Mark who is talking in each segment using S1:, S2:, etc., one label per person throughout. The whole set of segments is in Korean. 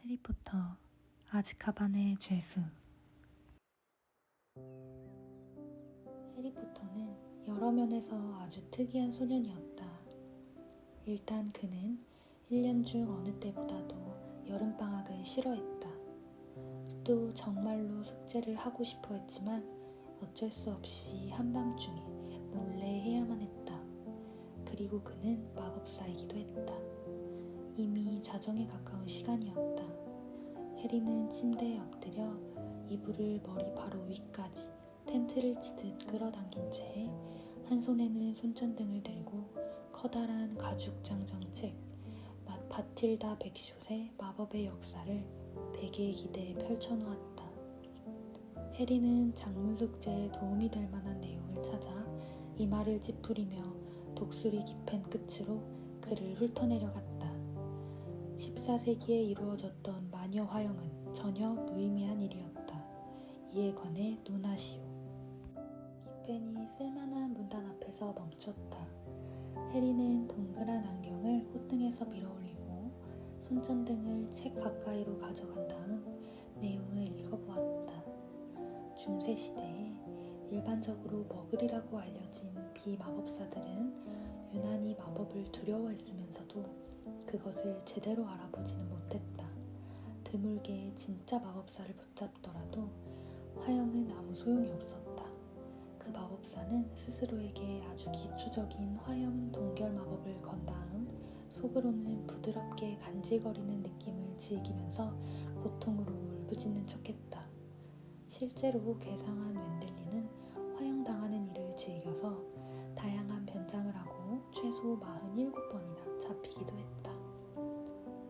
S1: 해리포터 아즈카반의 죄수. 해리포터는 여러 면에서 아주 특이한 소년이었다. 일단 그는 1년 중 어느 때보다도 여름방학을 싫어했다. 또 정말로 숙제를 하고 싶어 했지만 어쩔 수 없이 한밤중에 몰래 해야만 했다. 그리고 그는 마법사이기도 했다. 이미 자정에 가까운 시간이었다. 해리는 침대에 엎드려 이불을 머리 바로 위까지 텐트를 치듯 끌어당긴 채 한 손에는 손전등을 들고 커다란 가죽 장정책 바틸다 백숏의 마법의 역사를 베개에 기대 펼쳐놓았다. 해리는 장문 숙제에 도움이 될 만한 내용을 찾아 이마를 찌푸리며 독수리 깊은 끝으로 글을 훑어내려갔다. 14세기에 이루어졌던 마녀 화형은 전혀 무의미한 일이었다. 이에 관해 논하시오. 기펜이 쓸만한 문단 앞에서 멈췄다. 해리는 동그란 안경을 콧등에서 밀어올리고 손전등을 책 가까이로 가져간 다음 내용을 읽어보았다. 중세 시대에 일반적으로 머글이라고 알려진 비마법사들은 유난히 마법을 두려워했으면서도 그것을 제대로 알아보지는 못했다. 드물게 진짜 마법사를 붙잡더라도 화형은 아무 소용이 없었다. 그 마법사는 스스로에게 아주 기초적인 화염 동결 마법을 건 다음 속으로는 부드럽게 간질거리는 느낌을 즐기면서 고통으로 울부짖는 척했다. 실제로 괴상한 웬들리는 화형당하는 일을 즐겨서 다양한 변장을 하고 최소 47번이나 잡히기도 했다.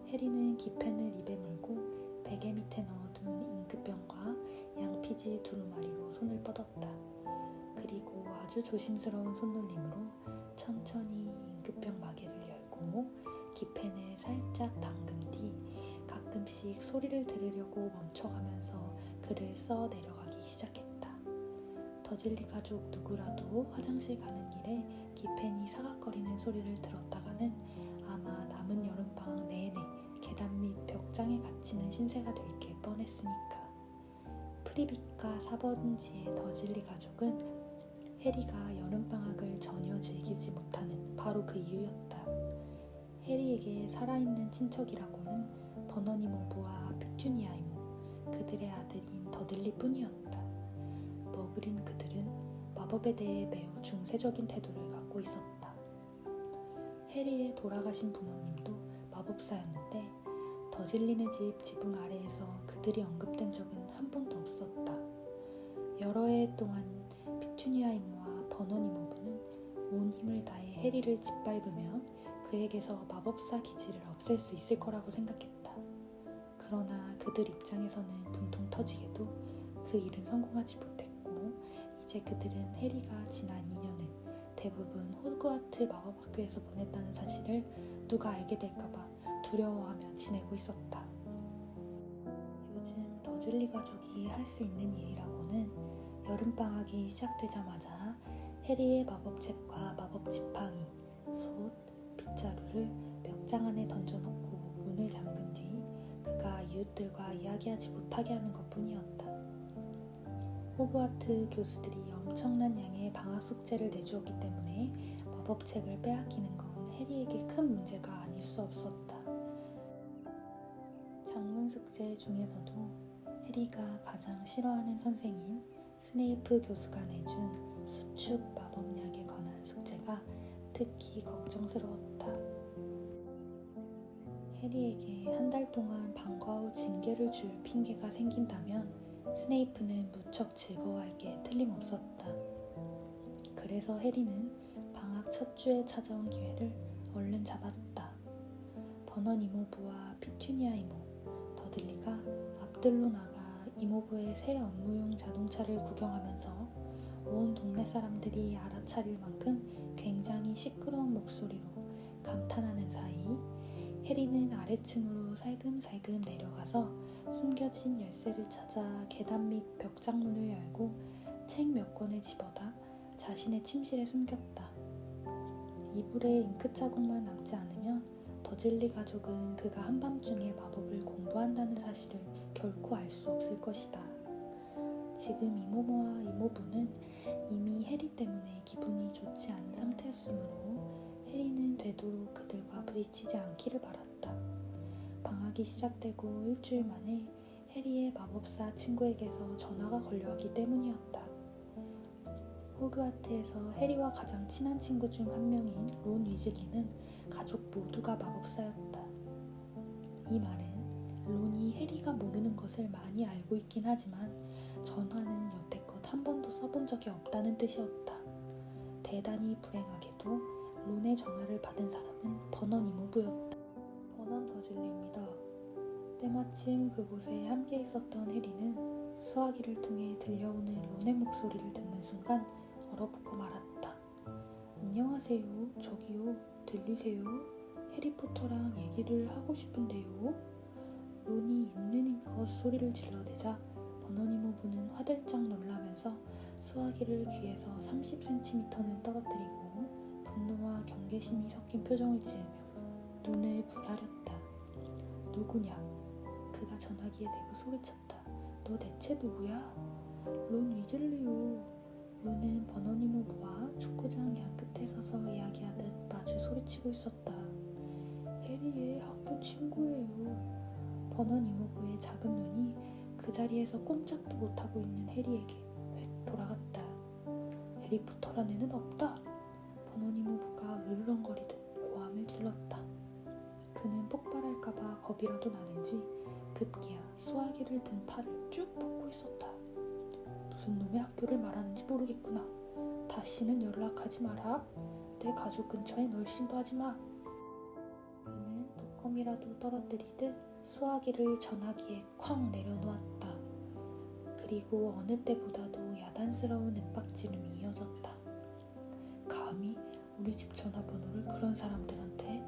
S1: 해리는 기펜을 입에 물고 베개 밑에 넣어둔 잉크병과 양피지 두루마리로 손을 뻗었다. 그리고 아주 조심스러운 손놀림으로 천천히 잉크병 마개를 열고 기펜을 살짝 담근 뒤 가끔씩 소리를 들으려고 멈춰가면서 글을 써 내려가기 시작했다. 더즐리 가족 누구라도 화장실 가는 길에 기펜이 사각거리는 소리를 들었다가는 아마 남은 여름방학 내내 계단 밑 벽장에 갇히는 신세가 될 게 뻔했으니까. 프리빗과 4번지의 더즐리 가족은 해리가 여름방학을 전혀 즐기지 못하는 바로 그 이유였다. 해리에게 살아있는 친척이라고는 버너니 모부와 피투니아 이모, 그들의 아들인 더들리 뿐이었다. 머글인 그들은 마법에 대해 매우 중세적인 태도를 갖고 있었다. 해리의 돌아가신 부모님도 마법사였는데 더즐리네 집 지붕 아래에서 그들이 언급된 적은 한 번도 없었다. 여러 해 동안 피투니아 이모와 버너니 모부는 온 힘을 다해 해리를 짓밟으면 그에게서 마법사 기질을 없앨 수 있을 거라고 생각했다. 그러나 그들 입장에서는 분통 터지게도 그 일은 성공하지 못했고 이제 그들은 해리가 지난 2년을 대부분 호그와트 마법학교에서 보냈다는 사실을 누가 알게 될까봐 두려워하며 지내고 있었다. 요즘 더즐리 가족이 할 수 있는 일이라고는 여름방학이 시작되자마자 해리의 마법책과 마법지팡이, 솥, 빗자루를 벽장 안에 던져놓고 문을 잠근 뒤 그가 이웃들과 이야기하지 못하게 하는 것뿐이었다. 호그와트 교수들이 엄청난 양의 방학 숙제를 내주었기 때문에 마법책을 빼앗기는 건 해리에게 큰 문제가 아닐 수 없었다. 장문 숙제 중에서도 해리가 가장 싫어하는 선생인 스네이프 교수가 내준 수축 마법약에 관한 숙제가 특히 걱정스러웠다. 해리에게 한 달 동안 방과 후 징계를 줄 핑계가 생긴다면 스네이프는 무척 즐거워할 게 틀림없었다. 그래서 해리는 방학 첫 주에 찾아온 기회를 얼른 잡았다. 버넌 이모부와 피투니아 이모, 더들리가 앞들로 나가 이모부의 새 업무용 자동차를 구경하면서 온 동네 사람들이 알아차릴 만큼 굉장히 시끄러운 목소리로 감탄하는 사이 해리는 아래층으로 살금살금 내려가서 숨겨진 열쇠를 찾아 계단 밑 벽장문을 열고 책 몇 권을 집어다 자신의 침실에 숨겼다. 이불에 잉크 자국만 남지 않으면 더즐리 가족은 그가 한밤중에 마법을 공부한다는 사실을 결코 알 수 없을 것이다. 지금 이모모와 이모부는 이미 해리 때문에 기분이 좋지 않은 상태였으므로 해리는 되도록 그들과 부딪히지 않기를 바랐다. 방학이 시작되고 일주일 만에 해리의 마법사 친구에게서 전화가 걸려왔기 때문이었다. 호그와트에서 해리와 가장 친한 친구 중 한 명인 론 위즐리는 가족 모두가 마법사였다. 이 말은 론이 해리가 모르는 것을 많이 알고 있긴 하지만 전화는 여태껏 한 번도 써본 적이 없다는 뜻이었다. 대단히 불행하게도 론의 전화를 받은 사람은 버넌 이모부였다. 버넌 더즐리입니다. 때마침 그곳에 함께 있었던 해리는 수화기를 통해 들려오는 론의 목소리를 듣는 순간 얼어붙고 말았다. 안녕하세요. 저기요. 들리세요? 해리포터랑 얘기를 하고 싶은데요. 론이 있는 힘껏 소리를 질러대자 버넌 이모부는 화들짝 놀라면서 수화기를 귀에서 30cm는 떨어뜨리고 분노와 경계심이 섞인 표정을 지으며 눈을 부라렸다. 누구냐? 그가 전화기에 대고 소리쳤다. 너 대체 누구야? 론 위즐리요. 론은 버넌 이모부와 축구장 양끝에 서서 이야기하듯 마주 소리치고 있었다. 해리의 학교 친구예요. 버넌 이모부의 작은 눈이 그 자리에서 꼼짝도 못하고 있는 해리에게 획 돌아갔다. 해리포터란 애는 없다. 버넌 이모부가 으르렁거리듯 고함을 질렀다. 그는 폭발할까봐 겁이라도 나는지 급기야 수화기를 든 팔을 쭉 뻗고 있었다. 무슨 놈의 학교를 말하는지 모르겠구나. 다시는 연락하지 마라. 내 가족 근처에 널씬도 하지 마. 그는 독검이라도 떨어뜨리듯 수화기를 전화기에 쾅 내려놓았다. 그리고 어느 때보다도 야단스러운 윽박지름이 이어졌다. 감히 우리 집 전화번호를 그런 사람들한테,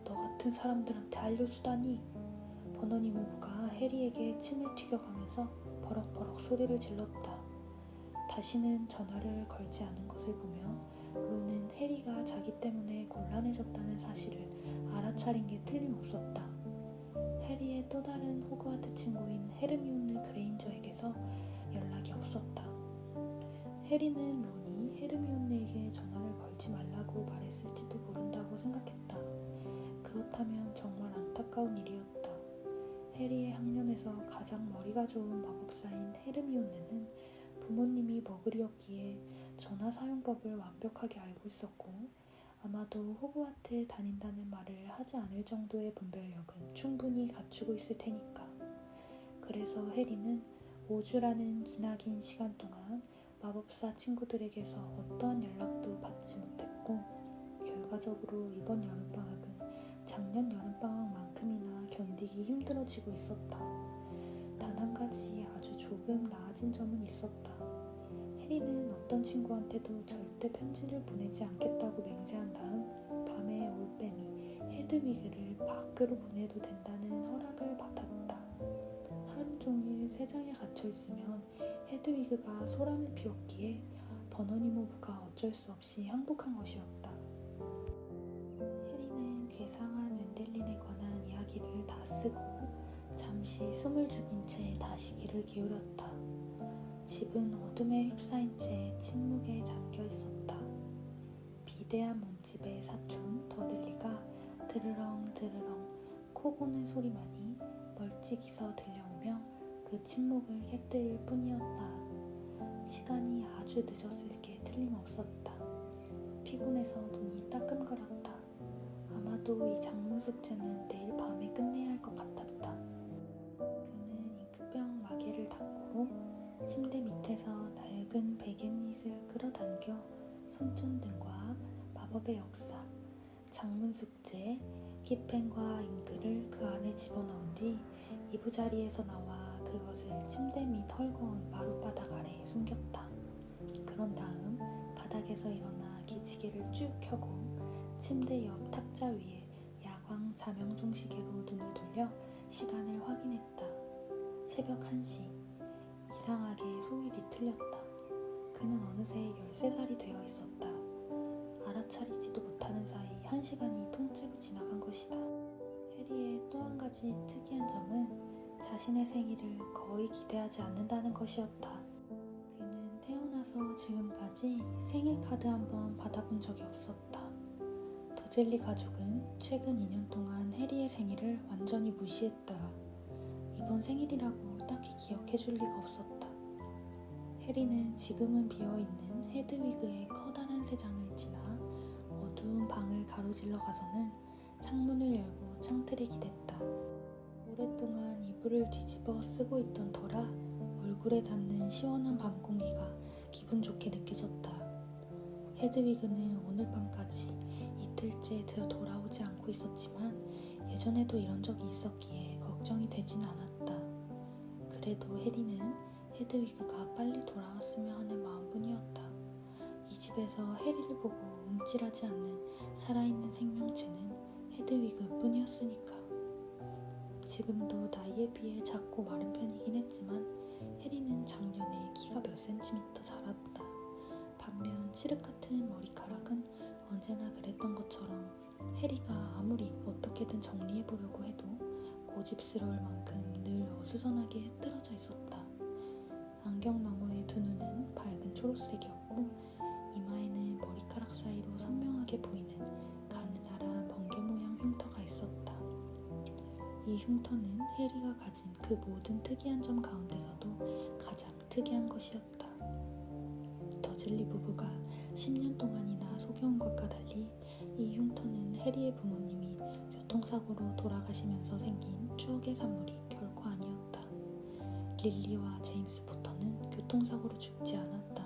S1: 너 같은 사람들한테 알려주다니. 버넌 이모부가 해리에게 침을 튀겨가면서 버럭버럭 소리를 질렀다. 다시는 전화를 걸지 않은 것을 보며 론은 해리가 자기 때문에 곤란해졌다는 사실을 알아차린 게 틀림없었다. 해리의 또 다른 호그와트 친구인 헤르미온느 그레인저에게서 연락이 없었다. 해리는 론이 헤르미온느에게 전화를 걸지 말라고 말했을지도 모른다고 생각했다. 그렇다면 정말 안타까운 일이었다. 해리의 학년에서 가장 머리가 좋은 마법사인 헤르미온느는 부모님이 머글이었기에 전화 사용법을 완벽하게 알고 있었고 아마도 호그와트에 다닌다는 말을 하지 않을 정도의 분별력은 충분히 갖추고 있을 테니까. 그래서 해리는 5주라는 기나긴 시간 동안 마법사 친구들에게서 어떠한 연락도 받지 못했고 결과적으로 이번 여름방학은 작년 여름방학만큼이나 견디기 힘들어지고 있었다. 단 한 가지 아주 조금 나아진 점은 있었다. 해리는 어떤 친구한테도 절대 편지를 보내지 않겠다고 맹세한 다음 밤에 올빼미 헤드위그를 밖으로 보내도 된다는 허락을 받았다. 하루 종일 새장에 갇혀있으면 헤드위그가 소란을 피웠기에 버넌 이모부가 어쩔 수 없이 항복한 것이었다. 해리는 괴상한 웬델린에 관한 이야기를 다 쓰고 잠시 숨을 죽인 채 다시 귀를 기울였다. 집은 어둠에 휩싸인 채 침묵에 잠겨 있었다. 비대한 몸집의 사촌 더들리가 드르렁 드르렁 코 고는 소리만이 멀찍이서 들려오며 그 침묵을 깨뜨릴 뿐이었다. 시간이 아주 늦었을 게 틀림없었다. 피곤해서 눈이 따끔거렸다. 아마도 이 작문 숙제는 내일 밤에 끝내야 할 것 같았다. 그는 잉크병 마개를 닫고 침대 밑에서 낡은 베갯닛을 끌어당겨 손전등과 마법의 역사, 작문 숙제, 키펜과 잉크를 그 안에 집어넣은 뒤 이부자리에서 나와 그것을 침대 밑 헐거운 마룻바닥 아래에 숨겼다. 그런 다음 바닥에서 일어나 기지개를 쭉 켜고 침대 옆 탁자 위에 야광 자명종 시계로 눈을 돌려 시간을 확인했다. 새벽 1시. 이상하게 속이 뒤틀렸다. 그는 어느새 13살이 되어 있었다. 알아차리지도 못하는 사이 1시간이 통째로 지나간 것이다. 해리의 또 한 가지 특이한 점은 자신의 생일을 거의 기대하지 않는다는 것이었다. 그는 태어나서 지금까지 생일 카드 한 번 받아본 적이 없었다. 더젤리 가족은 최근 2년 동안 해리의 생일을 완전히 무시했다. 이번 생일이라고 딱히 기억해줄 리가 없었다. 해리는 지금은 비어있는 헤드위그의 커다란 세장을 지나 어두운 방을 가로질러 가서는 창문을 열고 창틀에 기댔다. 오랫동안 이불을 뒤집어 쓰고 있던 터라 얼굴에 닿는 시원한 밤 공기가 기분 좋게 느껴졌다. 헤드위그는 오늘 밤까지 이틀째 돌아오지 않고 있었지만 예전에도 이런 적이 있었기에 걱정이 되진 않았다. 그래도 해리는 헤드위그가 빨리 돌아왔으면 하는 마음뿐이었다. 이 집에서 해리를 보고 움찔하지 않는 살아있는 생명체는 헤드위그 뿐이었으니까. 지금도 나이에 비해 작고 마른 편이긴 했지만 해리는 작년에 키가 몇 센티미터 자랐다. 반면 칠흑 같은 머리카락은 언제나 그랬던 것처럼 해리가 아무리 어떻게든 정리해보려고 해도 고집스러울 만큼 늘 어수선하게 흐트러져 있었다. 안경 너머의 두 눈은 밝은 초록색이었고 이마에는 머리카락 사이로 선명하게 보이는 가느다란 번개 모양 흉터가 있었다. 이 흉터는 해리가 가진 그 모든 특이한 점 가운데서도 가장 특이한 것이었다. 더즐리 부부가 10년 동안이나 속여온 것과 달리 이 흉터는 해리의 부모님이 교통사고로 돌아가시면서 생긴 추억의 산물이 결코 아니었다. 릴리와 제임스 포터는 교통사고로 죽지 않았다.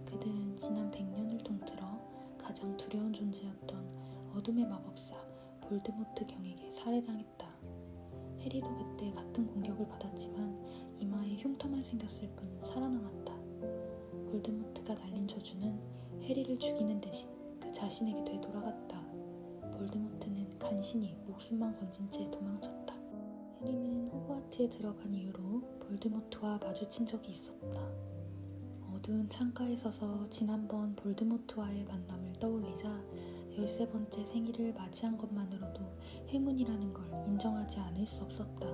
S1: 그들은 지난 100년을 통틀어 가장 두려운 존재였던 어둠의 마법사 볼드모트 경에게 살해당했다. 해리도 그때 같은 공격을 받았지만 이마에 흉터만 생겼을 뿐 살아남았다. 볼드모트가 날린 저주는 해리를 죽이는 대신 그 자신에게 되돌아갔다. 볼드모트는 간신히 목숨만 건진 채 도망쳤다. 해리는 호그와트에 들어간 이후로 볼드모트와 마주친 적이 있었다. 어두운 창가에 서서 지난번 볼드모트와의 만남을 떠올리자 13번째 생일을 맞이한 것만으로도 행운이라는 걸 인정하지 않을 수 없었다.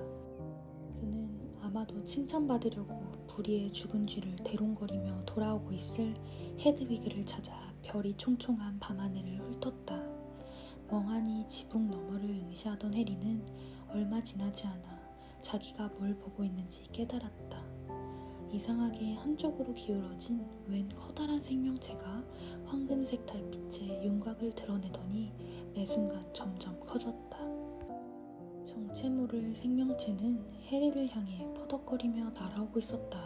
S1: 그는 아마도 칭찬받으려고 불의의 죽은 쥐를 대롱거리며 돌아오고 있을 헤드위그를 찾아 별이 총총한 밤하늘을 훑었다. 멍하니 지붕 너머를 응시하던 해리는 얼마 지나지 않아 자기가 뭘 보고 있는지 깨달았다. 이상하게 한쪽으로 기울어진 웬 커다란 생명체가 황금색 달빛에 윤곽을 드러내더니 매 순간 점점 커졌다. 정체 모를 생명체는 해리를 향해 퍼덕거리며 날아오고 있었다.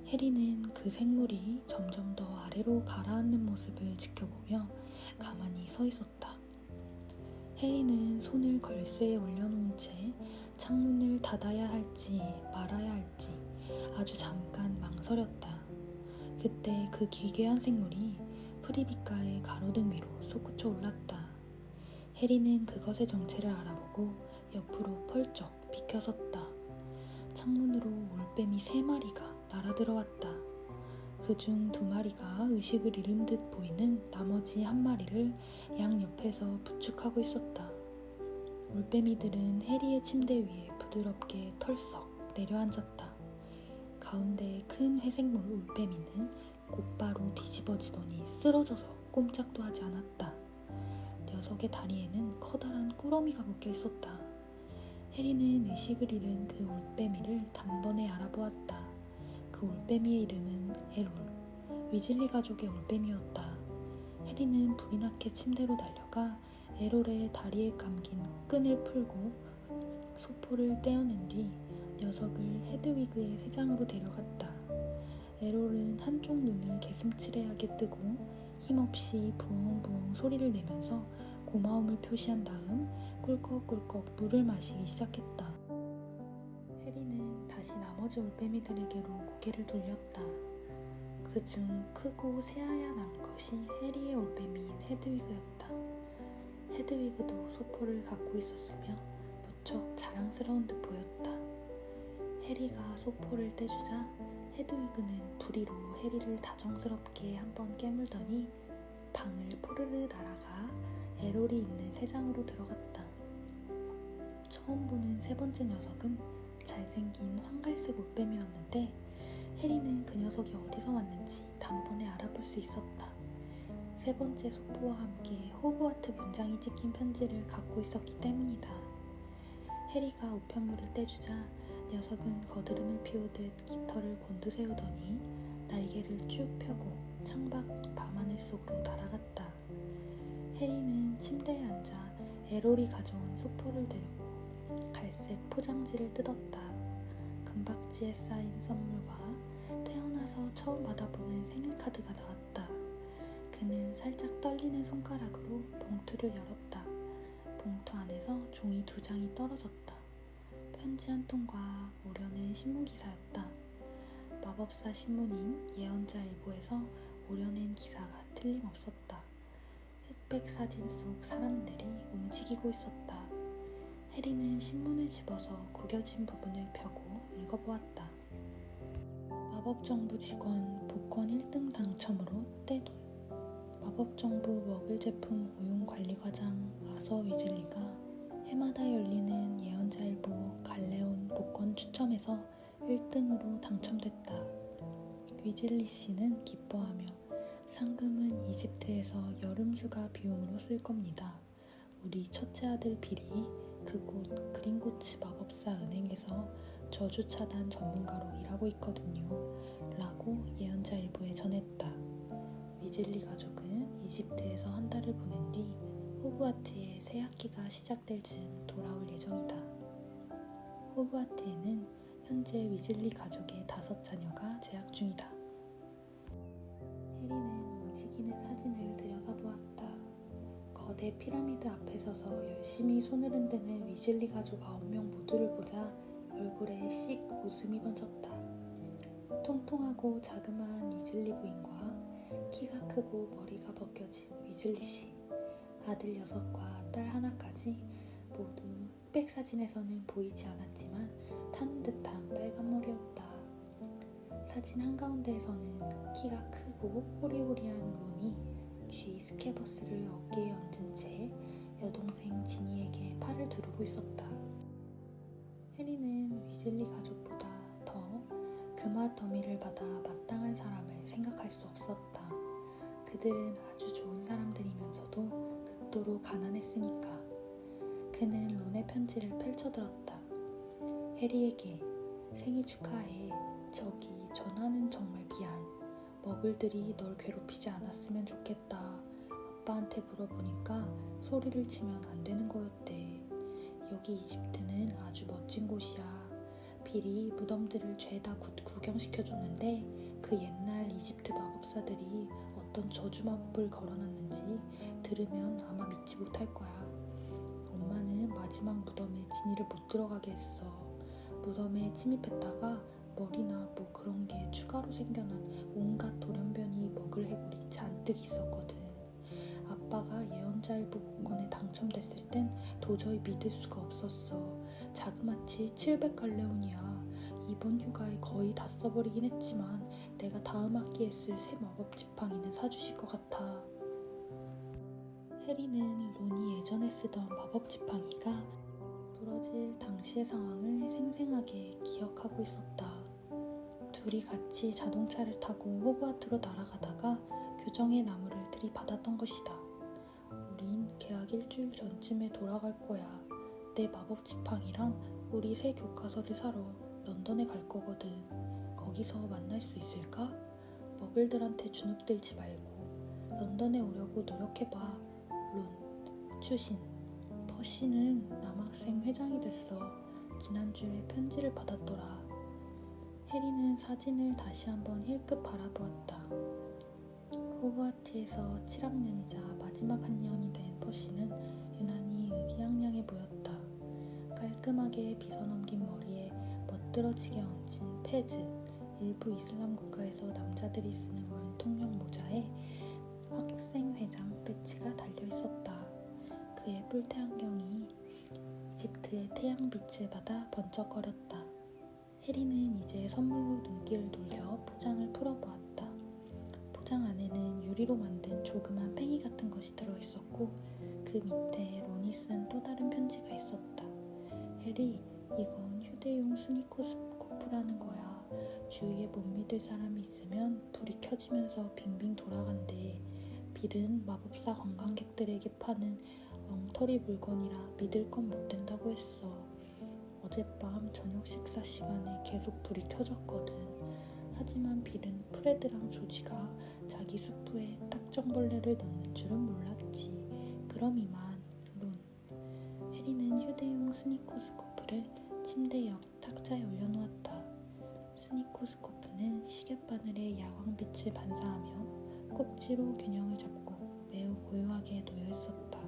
S1: 해리는 그 생물이 점점 더 아래로 가라앉는 모습을 지켜보며 가만히 서 있었다. 해리는 손을 걸쇠에 올려놓은 채 창문을 닫아야 할지 말아야 할지 아주 잠깐 망설였다. 그때 그 기괴한 생물이 프리빗가의 가로등 위로 솟구쳐 올랐다. 해리는 그것의 정체를 알아보고 옆으로 펄쩍 비켜섰다. 창문으로 올빼미 3마리가 날아들어왔다. 그중 2마리가 의식을 잃은 듯 보이는 나머지 1마리를 양옆에서 부축하고 있었다. 올빼미들은 해리의 침대 위에 부드럽게 털썩 내려앉았다. 가운데 큰 회색물 올빼미는 곧바로 뒤집어지더니 쓰러져서 꼼짝도 하지 않았다. 녀석의 다리에는 커다란 꾸러미가 묶여 있었다. 해리는 의식을 잃은 그 올빼미를 단번에 알아보았다. 그 올빼미의 이름은 에롤, 위즐리 가족의 올빼미였다. 해리는 불이 나게 침대로 달려가 에롤의 다리에 감긴 끈을 풀고 소포를 떼어낸 뒤 녀석을 헤드위그의 세장으로 데려갔다. 에롤은 한쪽 눈을 개슴츠레하게 뜨고 힘없이 부엉부엉 소리를 내면서 고마움을 표시한 다음 꿀꺽꿀꺽 물을 마시기 시작했다. 해리는 다시 나머지 올빼미들에게로 고개를 돌렸다. 그중 크고 새하얀 암컷이 해리의 올빼미인 헤드위그였다. 헤드위그도 소포를 갖고 있었으며 무척 자랑스러운 듯 보였다. 해리가 소포를 떼주자 헤드위그는 부리로 해리를 다정스럽게 한번 깨물더니 방을 포르르 날아가 에롤이 있는 세장으로 들어갔다. 처음 보는 세 번째 녀석은 잘생긴 황갈색 옷뱀이었는데 해리는 그 녀석이 어디서 왔는지 단번에 알아볼 수 있었다. 세 번째 소포와 함께 호그와트 문장이 찍힌 편지를 갖고 있었기 때문이다. 해리가 우편물을 떼주자 녀석은 거드름을 피우듯 깃털을 곤두세우더니 날개를 쭉 펴고 창밖 밤하늘 속으로 날아갔다. 해리는 침대에 앉아 에롤이 가져온 소포를 들고 갈색 포장지를 뜯었다. 금박지에 쌓인 선물과 태어나서 처음 받아보는 생일카드가 나왔다. 그는 살짝 떨리는 손가락으로 봉투를 열었다. 봉투 안에서 종이 2장이 떨어졌다. 편지 한 통과 오려낸 신문기사였다. 마법사 신문인 예언자일보에서 오려낸 기사가 틀림없었다. 흑백 사진 속 사람들이 움직이고 있었다. 해리는 신문을 집어서 구겨진 부분을 펴고 읽어보았다. 마법정부 직원 복권 1등 당첨으로 떼돈. 마법정부 먹을 제품 오용관리과장 아서 위즐리가 해마다 열리는 예언자일보 갈레온 복권 추첨에서 1등으로 당첨됐다. 위즐리 씨는 기뻐하며 상금은 이집트에서 여름휴가 비용으로 쓸 겁니다. 우리 첫째 아들 빌이 그곳 그린고츠 마법사 은행에서 저주차단 전문가로 일하고 있거든요. 라고 예언자일보에 전했다. 위즐리 가족은 이집트에서 한 달을 보낸 뒤 호그와트에 새 학기가 시작될 즈음 돌아올 예정이다. 호그와트에는 현재 위즐리 가족의 5자녀가 재학 중이다. 해리는 움직이는 사진을 들여다보았다. 거대 피라미드 앞에 서서 열심히 손을 흔드는 위즐리 가족 9명 모두를 보자 얼굴에 씩 웃음이 번졌다. 통통하고 자그마한 위즐리 부인과 키가 크고 머리가 벗겨진 위즐리 씨, 아들 6과 딸 1까지 모두 흑백 사진에서는 보이지 않았지만 타는 듯한 빨간 머리였다. 사진 한가운데에서는 키가 크고 호리호리한 론이 쥐 스케버스를 어깨에 얹은 채 여동생 지니에게 팔을 두르고 있었다. 해리는 위즐리 가족보다 더 금화 더미를 받아 마땅한 사람을 생각할 수 없었다. 그들은 아주 좋은 사람들이면서도 극도로 가난했으니까. 그는 론의 편지를 펼쳐들었다. 해리에게 생일 축하해. 저기 전화는 정말 미안. 머글들이 널 괴롭히지 않았으면 좋겠다. 아빠한테 물어보니까 소리를 치면 안 되는 거였대. 여기 이집트는 아주 멋진 곳이야. 빌이 무덤들을 죄다 구경시켜줬는데 그 옛날 이집트 마법사들이 어떤 저주 마법을 걸어놨는지 들으면 아마 믿지 못할 거야. 엄마는 마지막 무덤에 지니를 못 들어가게 했어. 무덤에 침입했다가 머리나 뭐 그런 게 추가로 생겨난 온갖 돌연변이 먹을 해골이 잔뜩 있었거든. 아빠가 예언자일보 복권에 당첨됐을 땐 도저히 믿을 수가 없었어. 자그마치 700갈레온이야. 이번 휴가에 거의 다 써버리긴 했지만 내가 다음 학기에 쓸 새 마법 지팡이는 사주실 것 같아. 해리는 론이 예전에 쓰던 마법 지팡이가 부러질 당시의 상황을 생생하게 기억하고 있었다. 둘이 같이 자동차를 타고 호그와트로 날아가다가 교정의 나무를 들이받았던 것이다. 우린 개학 일주일 전쯤에 돌아갈 거야. 내 마법 지팡이랑 우리 새 교과서를 사러 런던에 갈 거거든. 거기서 만날 수 있을까? 머글들한테 주눅들지 말고 런던에 오려고 노력해봐. 론, 추신. 퍼시는 남학생 회장이 됐어. 지난주에 편지를 받았더라. 해리는 사진을 다시 한번 힐끗 바라보았다. 호그와트에서 7학년이자 마지막 한 년이 된 퍼시는 유난히 의기양양해 보였다. 깔끔하게 빗어넘긴 머리에 멋들어지게 얹힌 페즈, 일부 이슬람 국가에서 남자들이 쓰는 원통형 모자에 학생회장 배지가 달려있었다. 그의 뿔테 안경이 이집트의 태양빛을 받아 번쩍거렸다. 해리는 이제 선물로 눈길을 돌려 포장을 풀어보았다. 포장 안에는 유리로 만든 조그만 팽이 같은 것이 들어있었고 그 밑에 론이 쓴 또 다른 편지가 있었다. 해리, 이건 휴대용 스니코스코프라는 거야. 주위에 못 믿을 사람이 있으면 불이 켜지면서 빙빙 돌아간대. 빌은 마법사 관광객들에게 파는 엉터리 물건이라 믿을 건 못 된다고 했어. 어젯밤 저녁 식사 시간에 계속 불이 켜졌거든. 하지만 빌은 프레드랑 조지가 자기 수프에 딱정벌레를 넣는 줄은 몰랐지. 그럼 이만, 론. 해리는 휴대용 스니코스코프를 침대 옆 탁자에 올려놓았다. 스니코스코프는 시계바늘에 야광빛을 반사하며 꼭지로 균형을 잡고 매우 고요하게 놓여있었다.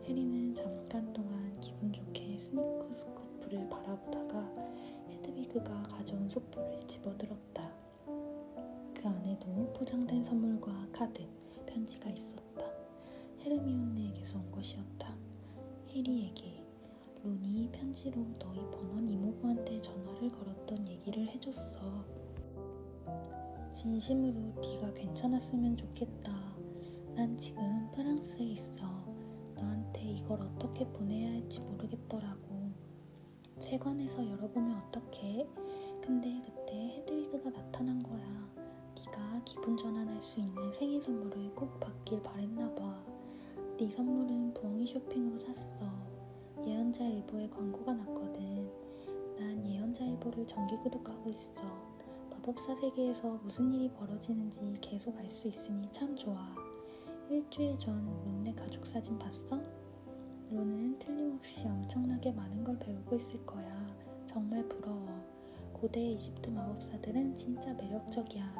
S1: 해리는 잠깐 동안 기분 좋게 스니코스코프를 바라보다가 헤드위그가 가져온 소포를 집어들었다. 그 안에도 포장된 선물과 카드, 편지가 있었다. 헤르미온느에게서 온 것이었다. 해리에게 론이 편지로 너희 번원 이모부한테 전화를 걸었던 얘기를 해줬어. 진심으로 네가 괜찮았으면 좋겠다. 난 지금 프랑스에 있어. 너한테 이걸 어떻게 보내야 할지 모르겠더라고. 세관에서 열어보면 어떡해? 근데 그때 헤드위그가 나타난 거야. 네가 기분 전환할 수 있는 생일 선물을 꼭 받길 바랬나봐. 네 선물은 부엉이 쇼핑으로 샀어. 예언자일보에 광고가 났거든. 난 예언자일보를 정기 구독하고 있어. 마법사 세계에서 무슨 일이 벌어지는지 계속 알 수 있으니 참 좋아. 일주일 전 론네 가족 사진 봤어? 론은 틀림없이 엄청나게 많은 걸 배우고 있을 거야. 정말 부러워. 고대 이집트 마법사들은 진짜 매력적이야.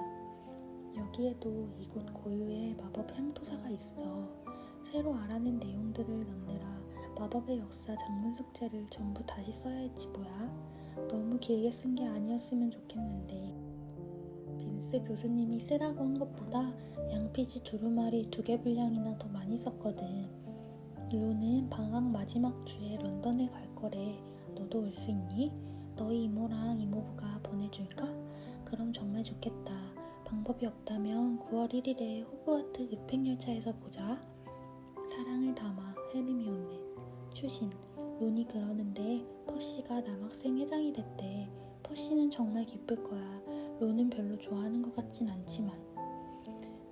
S1: 여기에도 이곳 고유의 마법 향토사가 있어. 새로 알아낸 내용들을 넣느라 마법의 역사 장문 숙제를 전부 다시 써야 했지 뭐야. 너무 길게 쓴 게 아니었으면 좋겠는데. 빈스 교수님이 쓰라고 한 것보다 양피지 두루마리 2개 분량이나 더 많이 썼거든. 론은 방학 마지막 주에 런던에 갈 거래. 너도 올 수 있니? 너희 이모랑 이모부가 보내줄까? 그럼 정말 좋겠다. 방법이 없다면 9월 1일에 호그와트 급행열차에서 보자. 사랑을 담아, 헤르미온느. 추신, 론이 그러는데 퍼시가 남학생 회장이 됐대. 퍼시는 정말 기쁠 거야. 론은 별로 좋아하는 것 같진 않지만.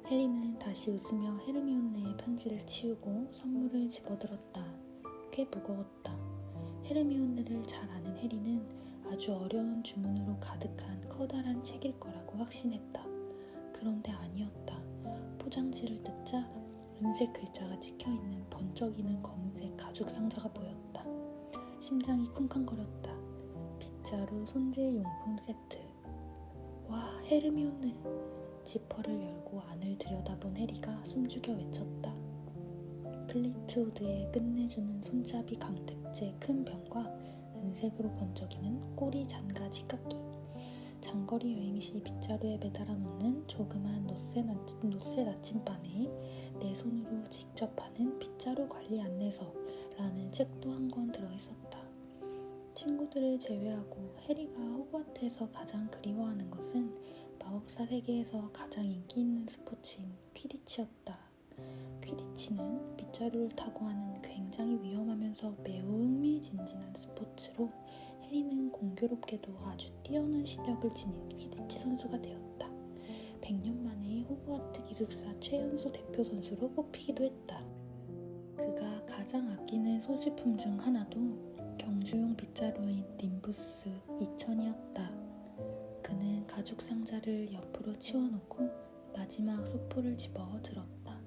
S1: 해리는 다시 웃으며 헤르미온느의 편지를 치우고 선물을 집어들었다. 꽤 무거웠다. 헤르미온느를 잘 아는 해리는 아주 어려운 주문으로 가득한 커다란 책일 거라고 확신했다. 그런데 아니었다. 포장지를 뜯자 은색 글자가 찍혀있는 번쩍이는 검은색 가죽 상자가 보였다. 심장이 쿵쾅거렸다. 빗자루 손질 용품 세트. 와, 헤르미온느! 지퍼를 열고 안을 들여다본 해리가 숨죽여 외쳤다. 플리트우드의 끝내주는 손잡이 강택제 큰 병과 은색으로 번쩍이는 꼬리 잔가 치깎기. 장거리 여행 시 빗자루에 매달아 놓는 조그만 노쇠 나침반에 내 손으로 직접 하는 빗자루 관리 안내서라는 책도 한 권 들어있었다. 친구들을 제외하고 해리가 호그와트에서 가장 그리워하는 것은 마법사 세계에서 가장 인기 있는 스포츠인 퀴디치였다. 퀴디치는 빗자루를 타고 하는 굉장히 위험하면서 매우 흥미진진한 스포츠로 해리는 공교롭게도 아주 뛰어난 실력을 지닌 퀴디치 선수가 되었다. 100년 만에 호그와트 기숙사 최연소 대표 선수로 뽑히기도 했다. 그가 가장 아끼는 소지품 중 하나도 경주용 빗자루인 님부스 2000이었다. 그는 가죽 상자를 옆으로 치워놓고 마지막 소포를 집어 들었다.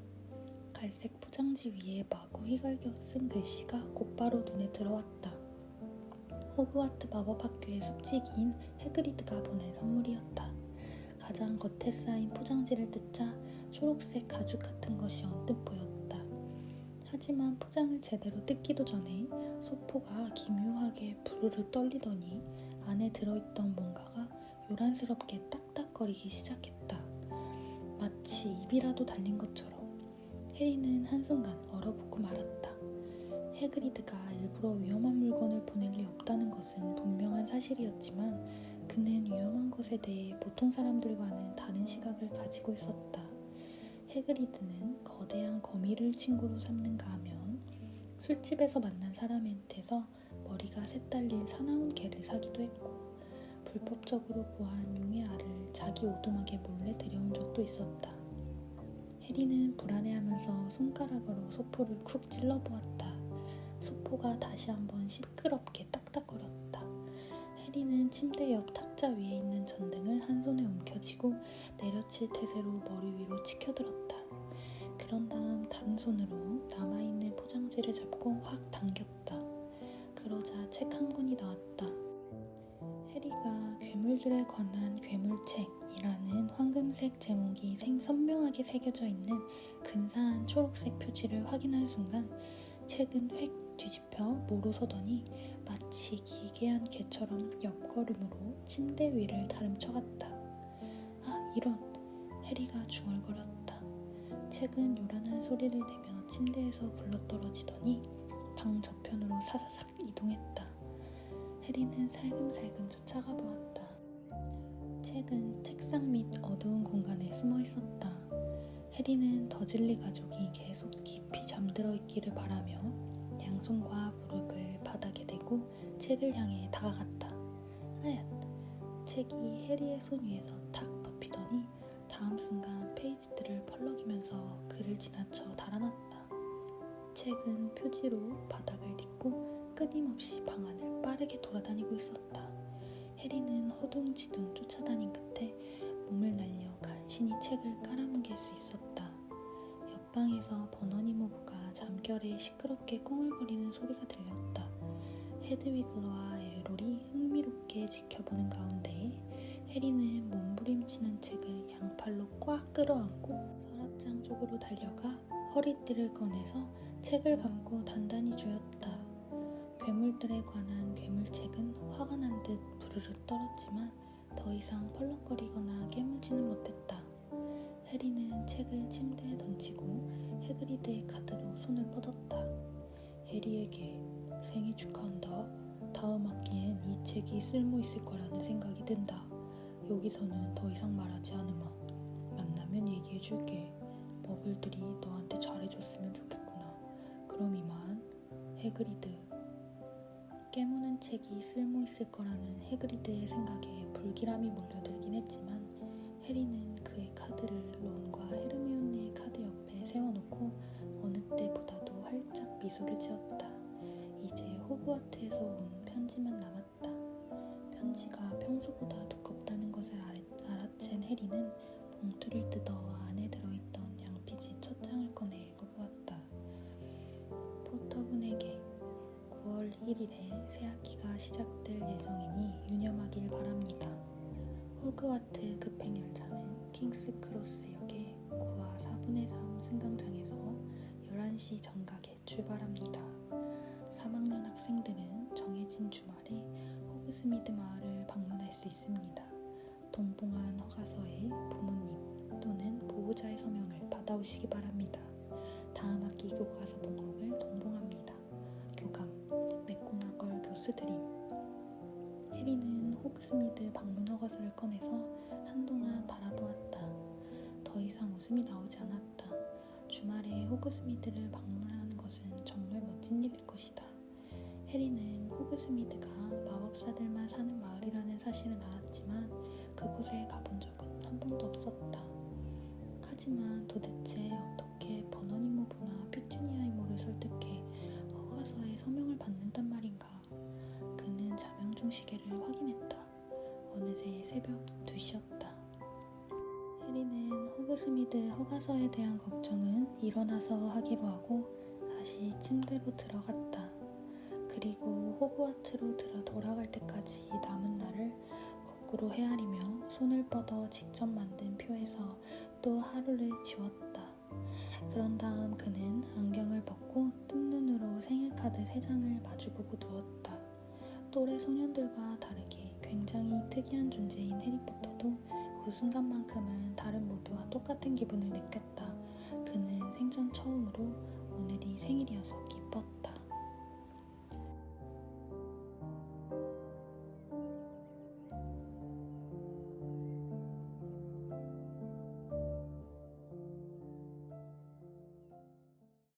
S1: 갈색 포장지 위에 마구 휘갈겨 쓴 글씨가 곧바로 눈에 들어왔다. 호그와트 마법학교의 숲지기인 해그리드가 보낸 선물이었다. 가장 겉에 쌓인 포장지를 뜯자 초록색 가죽 같은 것이 언뜻 보였다. 하지만 포장을 제대로 뜯기도 전에 소포가 기묘하게 부르르 떨리더니 안에 들어있던 뭔가가 요란스럽게 딱딱거리기 시작했다. 마치 입이라도 달린 것처럼. 해리는 한순간 얼어붙고 말았다. 해그리드가 일부러 위험한 물건을 보낼 리 없다는 것은 분명한 사실이었지만 그는 위험한 것에 대해 보통 사람들과는 다른 시각을 가지고 있었다. 해그리드는 거대한 거미를 친구로 삼는가 하면 술집에서 만난 사람한테서 머리가 셋 달린 사나운 개를 사기도 했고, 불법적으로 구한 용의 알을 자기 오두막에 몰래 들여온 적도 있었다. 해리는 불안해하면서 손가락으로 소포를 쿡 찔러보았다. 소포가 다시 한번 시끄럽게 딱딱거렸다. 해리는 침대 옆 탁자 위에 있는 전등을 한 손에 움켜쥐고 내려칠 태세로 머리 위로 치켜들었다. 그런 다음 다른 손으로 남아있는 포장지를 잡고 확 당겼다. 그러자 책 한 권이 나왔다. 해리가 괴물들에 관한 괴물책이라는 황금색 제목이 선명하게 새겨져 있는 근사한 초록색 표지를 확인한 순간 책은 획 뒤집혀 모로서더니 마치 기괴한 개처럼 옆걸음으로 침대 위를 다름쳐갔다. 아, 이런! 해리가 중얼거렸다. 책은 요란한 소리를 내며 침대에서 굴러떨어지더니 방 저편으로 사사삭 이동했다. 해리는 살금살금 쫓아가 보았다. 책은 책상 밑 어두운 공간에 숨어 있었다. 해리는 더즐리 가족이 계속 깊이 잠들어 있기를 바라며 양손과 무릎을 바닥에 대고 책을 향해 다가갔다. 하얏! 책이 해리의 손 위에서 탁 덮이더니 다음 순간 페이지들을 펄럭이면서 그를 지나쳐 달아났다. 책은 표지로 바닥을 딛고 끊임없이 방 안을 빠르게 돌아다니고 있었다. 해리는 허둥지둥 쫓아다닌 끝에 몸을 날려 간신히 책을 깔아뭉갤 수 있었다. 옆방에서 버너니 모부가 잠결에 시끄럽게 꿍얼거리는 소리가 들렸다. 헤드위그와 에롤이 흥미롭게 지켜보는 가운데 해리는 몸부림치는 책을 양팔로 꽉 끌어안고 서랍장 쪽으로 달려가 허리띠를 꺼내서 책을 감고 단단히 조였다. 괴물들에 관한 괴물책은 화가 난 듯 부르르 떨었지만 더 이상 펄럭거리거나 깨물지는 못했다. 해리는 책을 침대에 던지고 해그리드의 카드로 손을 뻗었다. 해리에게 생일 축하한다. 다음 학기엔 이 책이 쓸모 있을 거라는 생각이 든다. 여기서는 더 이상 말하지 않으마. 만나면 얘기해줄게. 머글들이 너한테 잘해줬으면 좋겠구나. 그럼 이만. 해그리드. 깨무는 책이 쓸모 있을 거라는 해그리드의 생각에 불길함이 몰려들긴 했지만 해리는 그의 카드를 론과 헤르미온네의 카드 옆에 세워놓고 어느 때보다도 활짝 미소를 지었다. 이제 호그와트에서 온 편지만 남았다. 편지가 평소보다 두껍다는 것을 알아챈 해리는 봉투를 뜯어 안에 들어있던 양피지 첫 장을 꺼내 읽어보았다. 포터분에게 9월 1일에 새 학기가 시작될 예정이니 유념하길 바랍니다. 호그와트 급행열차는 킹스크로스역에 9와 4분의 3 승강장에서 11시 정각에 출발합니다. 3학년 학생들은 정해진 주말에 호그스미드 마을을 방문할 수 있습니다. 동봉한 허가서에 부모님 또는 보호자의 서명을 받아오시기 바랍니다. 다음 학기 교과서 목록을 동봉합니다. 교감, 맥고나걸 교수드림. 해리는 호그스미드 방문 허가서를 꺼내서 한동안 바라보았다. 더 이상 웃음이 나오지 않았다. 주말에 호그스미드를 방문하는 것은 정말 멋진 일일 것이다. 해리는 호그스미드가 마법사들만 사는 마을이라는 사실은 알았지만 그곳에 가본 적은 한 번도 없었다. 하지만 도대체 어떻게 버너니 모부나 피투니아 이모를 설득해 허가서에 서명을 받는단 말인가. 그는 자명종 시계를 확인했다. 어느새 새벽 2시였다. 해리는 호그스미드 허가서에 대한 걱정은 일어나서 하기로 하고 다시 침대로 들어갔다. 그리고 호그와트로 돌아갈 때까지 남은 날을 거꾸로 헤아리며 손을 뻗어 직접 만든 표에서 또 하루를 지웠다. 그런 다음 그는 안경을 벗고 뜬눈으로 생일카드 3장을 마주보고 누웠다. 또래 소년들과 다르게 굉장히 특이한 존재인 해리포터도 그 순간만큼은 다른 모두와 똑같은 기분을 느꼈다. 그는 생전 처음으로 오늘이 생일이어서